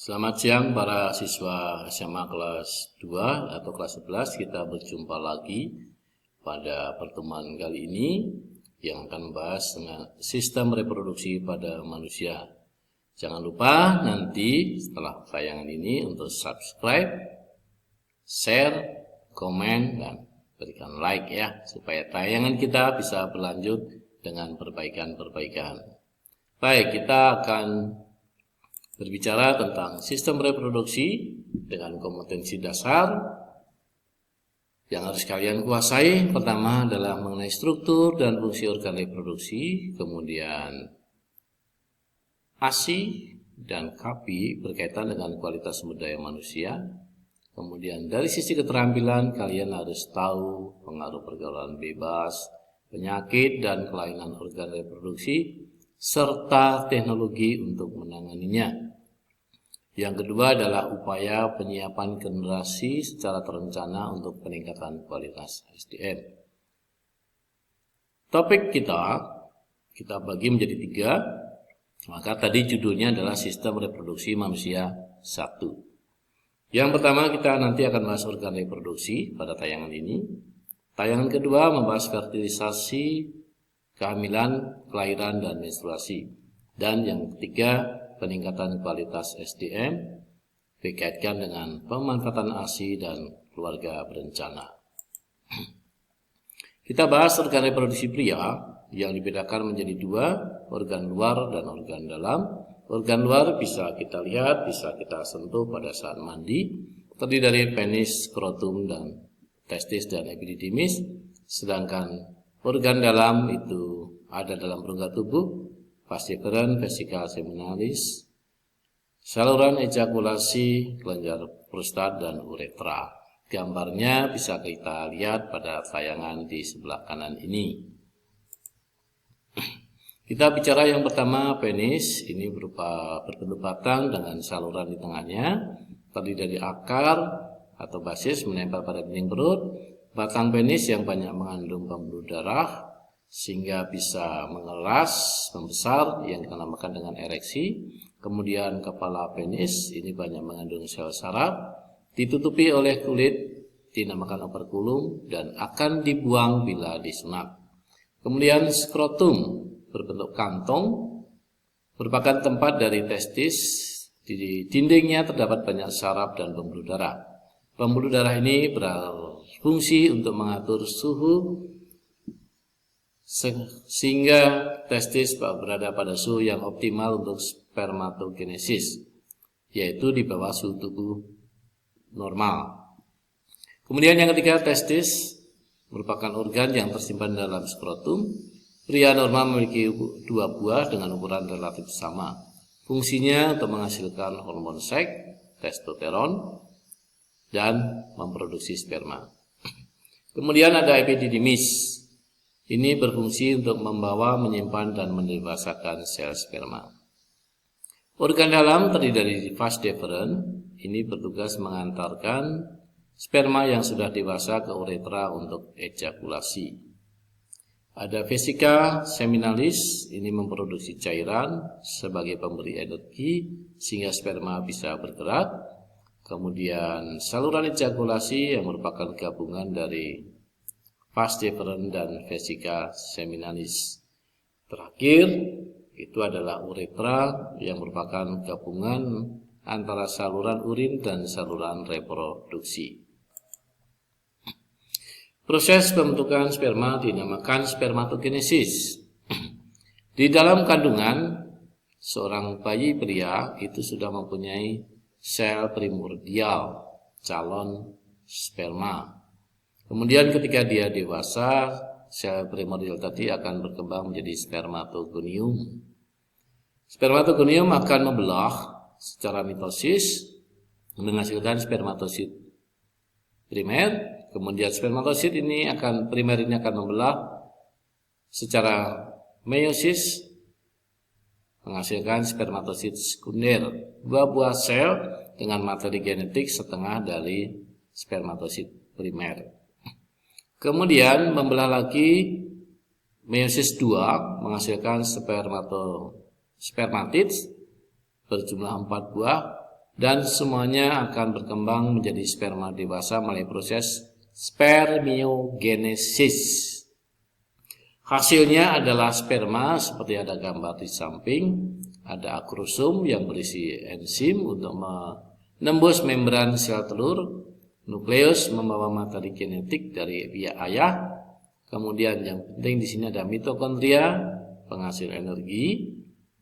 Selamat siang para siswa SMA kelas 2 atau kelas 11. Kita berjumpa lagi pada pertemuan kali ini yang akan membahas tentang sistem reproduksi pada manusia. Jangan lupa nanti setelah tayangan ini untuk subscribe, share, komen, dan berikan like ya, supaya tayangan kita bisa berlanjut dengan perbaikan-perbaikan. Baik, kita akan berbicara tentang sistem reproduksi dengan kompetensi dasar yang harus kalian kuasai. Pertama adalah mengenai struktur dan fungsi organ reproduksi, kemudian ASI dan KAPI berkaitan dengan kualitas sumber daya manusia. Kemudian dari sisi keterampilan kalian harus tahu pengaruh pergaulan bebas, penyakit dan kelainan organ reproduksi, serta teknologi untuk menanganinya. Yang kedua adalah upaya penyiapan generasi secara terencana untuk peningkatan kualitas SDM. Topik kita bagi menjadi 3. Maka tadi judulnya adalah sistem reproduksi manusia 1. Yang pertama kita nanti akan bahas organ reproduksi pada tayangan ini. Tayangan kedua membahas fertilisasi, kehamilan, kelahiran, dan menstruasi. Dan yang ketiga, peningkatan kualitas SDM dikaitkan dengan pemanfaatan ASI dan keluarga berencana. Kita bahas organ reproduksi pria yang dibedakan menjadi 2, organ luar dan organ dalam. Organ luar bisa kita lihat, bisa kita sentuh pada saat mandi, terdiri dari penis, skrotum, dan testis dan epididymis. Sedangkan organ dalam itu ada dalam rongga tubuh, vas deferens, vesika seminalis, saluran ejakulasi, kelenjar prostat, dan uretra. Gambarnya bisa kita lihat pada tayangan di sebelah kanan ini. Kita bicara yang pertama, penis. Ini berupa berbentuk batang dengan saluran di tengahnya, terdiri dari akar atau basis menempel pada dinding perut. Batang penis yang banyak mengandung pembuluh darah sehingga bisa mengeras, membesar, yang dinamakan dengan ereksi. Kemudian kepala penis ini banyak mengandung sel saraf, ditutupi oleh kulit, dinamakan operkulum, dan akan dibuang bila disunat. Kemudian skrotum berbentuk kantong, merupakan tempat dari testis. Di dindingnya terdapat banyak saraf dan pembuluh darah. Pembuluh darah ini berfungsi untuk mengatur suhu sehingga testis berada pada suhu yang optimal untuk spermatogenesis, yaitu di bawah suhu tubuh normal. Kemudian yang ketiga, testis merupakan organ yang tersimpan dalam skrotum. Pria normal memiliki 2 buah dengan ukuran relatif sama. Fungsinya untuk menghasilkan hormon seks, testosteron, dan memproduksi sperma. Kemudian ada epididymis. Ini berfungsi untuk membawa, menyimpan, dan mendewasakan sel sperma. Organ dalam terdiri dari vas deferens. Ini bertugas mengantarkan sperma yang sudah dewasa ke uretra untuk ejakulasi. Ada vesika seminalis. Ini memproduksi cairan sebagai pemberi energi sehingga sperma bisa bergerak. Kemudian saluran ejakulasi yang merupakan gabungan dari vas deferens dan vesika seminalis. Terakhir itu adalah uretra yang merupakan gabungan antara saluran urin dan saluran reproduksi. Proses pembentukan sperma dinamakan spermatogenesis. Di dalam kandungan, seorang bayi pria itu sudah mempunyai sel primordial, calon sperma. Kemudian ketika dia dewasa, sel primordial tadi akan berkembang menjadi spermatogonium. Spermatogonium akan membelah secara mitosis, menghasilkan spermatosit primer. Kemudian spermatosit primer ini akan membelah secara meiosis, menghasilkan spermatosit sekunder, 2 buah sel dengan materi genetik setengah dari spermatosit primer. Kemudian membelah lagi meiosis 2 menghasilkan spermatid berjumlah 4 buah dan semuanya akan berkembang menjadi sperma dewasa melalui proses spermiogenesis. Hasilnya adalah sperma seperti ada gambar di samping, ada akrosom yang berisi enzim untuk menembus membran sel telur, nukleus membawa materi genetik dari pihak ayah, kemudian yang penting di sini ada mitokondria, penghasil energi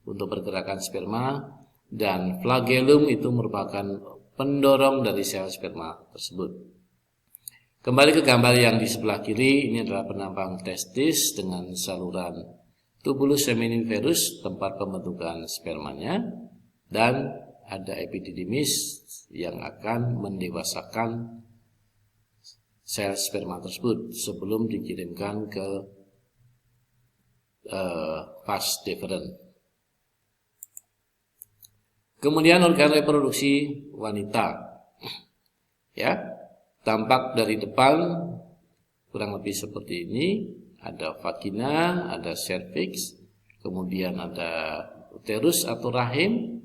untuk pergerakan sperma, dan flagellum itu merupakan pendorong dari sel sperma tersebut. Kembali ke gambar yang di sebelah kiri, ini adalah penampang testis dengan saluran tubulus seminiferus tempat pembentukan spermanya, dan ada epididymis yang akan mendewasakan sel sperma tersebut sebelum dikirimkan ke vas deferens. Kemudian organ reproduksi wanita, ya. Tampak dari depan kurang lebih seperti ini, ada vagina, ada cervix, kemudian ada uterus atau rahim.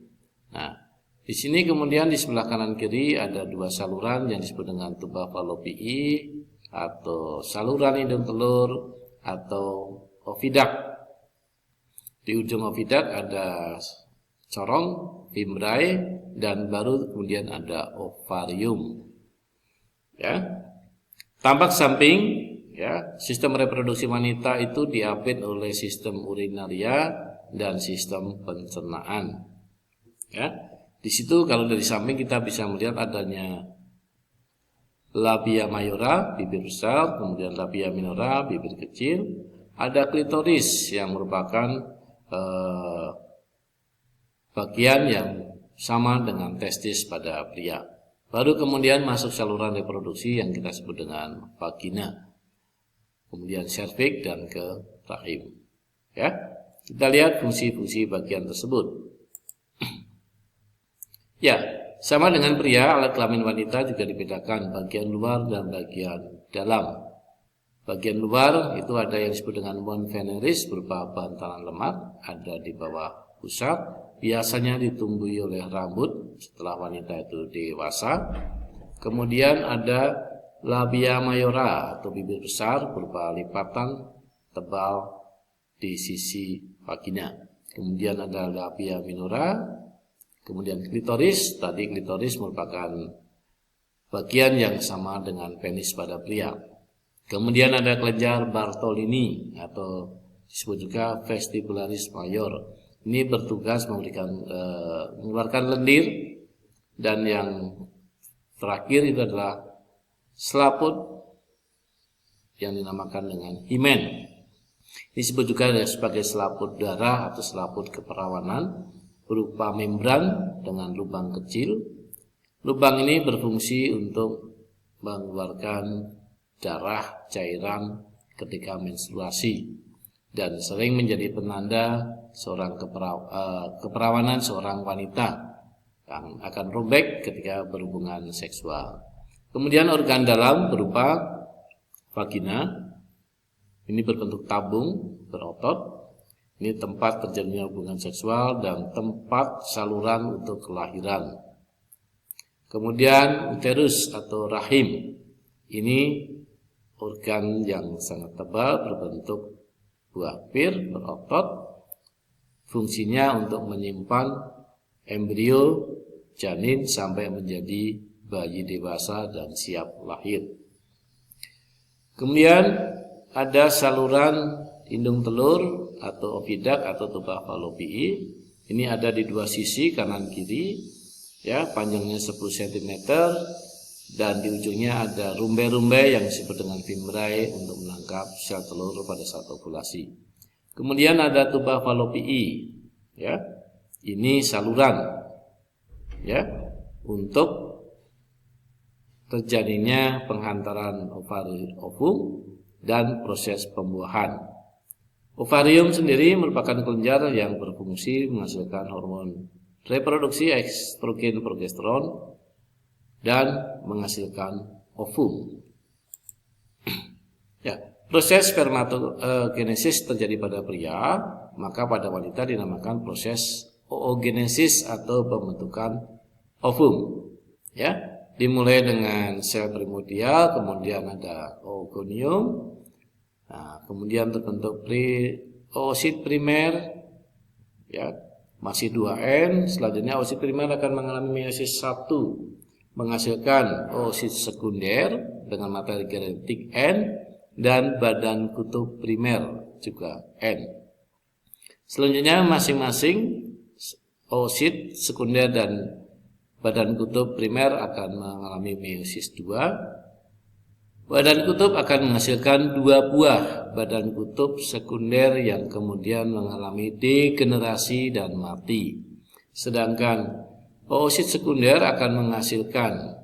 Nah, di sini kemudian di sebelah kanan kiri ada dua saluran yang disebut dengan tuba falopii atau saluran hidung telur atau ovidak. Di ujung ovidak ada corong, fimbrae, dan baru kemudian ada ovarium. Ya, tampak samping, ya, sistem reproduksi wanita itu diapit oleh sistem urinaria dan sistem pencernaan. Ya, di situ kalau dari samping kita bisa melihat adanya labia mayora, bibir besar, kemudian labia minora, bibir kecil, ada klitoris yang merupakan bagian yang sama dengan testis pada pria. Baru kemudian masuk saluran reproduksi yang kita sebut dengan vagina, kemudian serviks dan ke rahim. Ya, kita lihat fungsi-fungsi bagian tersebut. Ya, sama dengan pria, alat kelamin wanita juga dibedakan bagian luar dan bagian dalam. Bagian luar itu ada yang disebut dengan bone veneris berupa bantalan lemak, ada di bawah pusat, biasanya ditumbuhi oleh rambut setelah wanita itu dewasa. Kemudian ada labia mayora atau bibir besar berupa lipatan tebal di sisi vagina. Kemudian ada labia minora, kemudian klitoris. Tadi klitoris merupakan bagian yang sama dengan penis pada pria. Kemudian ada kelenjar Bartolini atau disebut juga vestibularis major. Ini bertugas mengeluarkan lendir, dan yang terakhir itu adalah selaput yang dinamakan dengan himen. Disebut juga sebagai selaput darah atau selaput keperawanan berupa membran dengan lubang kecil. Lubang ini berfungsi untuk mengeluarkan darah cairan ketika menstruasi dan sering menjadi penanda seorang keperawanan seorang wanita yang akan robek ketika berhubungan seksual. Kemudian organ dalam berupa vagina, ini berbentuk tabung berotot, ini tempat terjadinya hubungan seksual dan tempat saluran untuk kelahiran. Kemudian uterus atau rahim, ini organ yang sangat tebal berbentuk buah pir berotot, fungsinya untuk menyimpan embrio janin sampai menjadi bayi dewasa dan siap lahir. Kemudian ada saluran hidung telur atau ovidak atau tuba falopii. Ini ada di dua sisi kanan kiri, ya, panjangnya 10 cm, dan di ujungnya ada rumbai-rumbai yang disebut dengan fimbrae untuk menangkap sel telur pada saat ovulasi. Kemudian ada tuba falopii, ya. Ini saluran, ya, untuk terjadinya penghantaran ovum dan proses pembuahan. Ovarium sendiri merupakan kelenjar yang berfungsi menghasilkan hormon reproduksi estrogen progesteron dan menghasilkan ovum. Ya, proses spermatogenesis terjadi pada pria, maka pada wanita dinamakan proses oogenesis atau pembentukan ovum. Ya, dimulai dengan sel primordial, kemudian ada oogonium. Nah, kemudian terbentuk oosit primer, ya, masih 2N. Selanjutnya oosit primer akan mengalami meiosis 1, menghasilkan oosit sekunder dengan materi genetik N dan badan kutub primer juga N. Selanjutnya masing-masing oosit sekunder dan badan kutub primer akan mengalami meiosis 2. Badan kutub akan menghasilkan 2 buah badan kutub sekunder yang kemudian mengalami degenerasi dan mati. Sedangkan oosit sekunder akan menghasilkan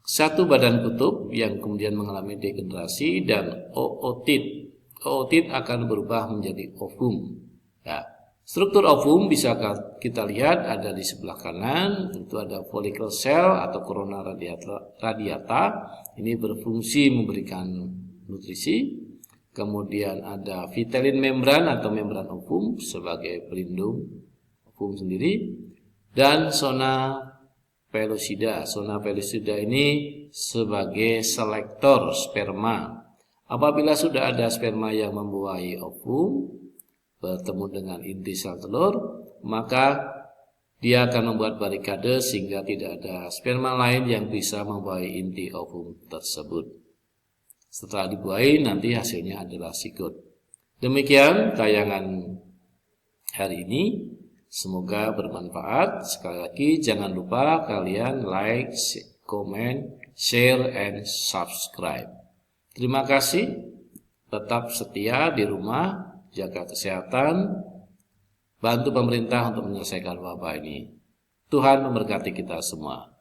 1 badan kutub yang kemudian mengalami degenerasi dan ootit. Ootit akan berubah menjadi ovum. Ya. Struktur ovum bisa kita lihat ada di sebelah kanan, itu ada follicle cell atau corona radiata. Ini berfungsi memberikan nutrisi. Kemudian ada vitelline membran atau membran ovum sebagai pelindung ovum sendiri. Dan zona pellucida. Zona pellucida ini sebagai selektor sperma. Apabila sudah ada sperma yang membuahi ovum bertemu dengan inti sel telur, maka dia akan membuat barikade sehingga tidak ada sperma lain yang bisa membuahi inti ovum tersebut. Setelah dibuahi nanti hasilnya adalah sigot. Demikian tayangan hari ini, semoga bermanfaat. Sekali lagi jangan lupa kalian like, comment, share, and subscribe. Terima kasih, tetap setia di rumah, jaga kesehatan, bantu pemerintah untuk menyelesaikan wabah ini. Tuhan memberkati kita semua.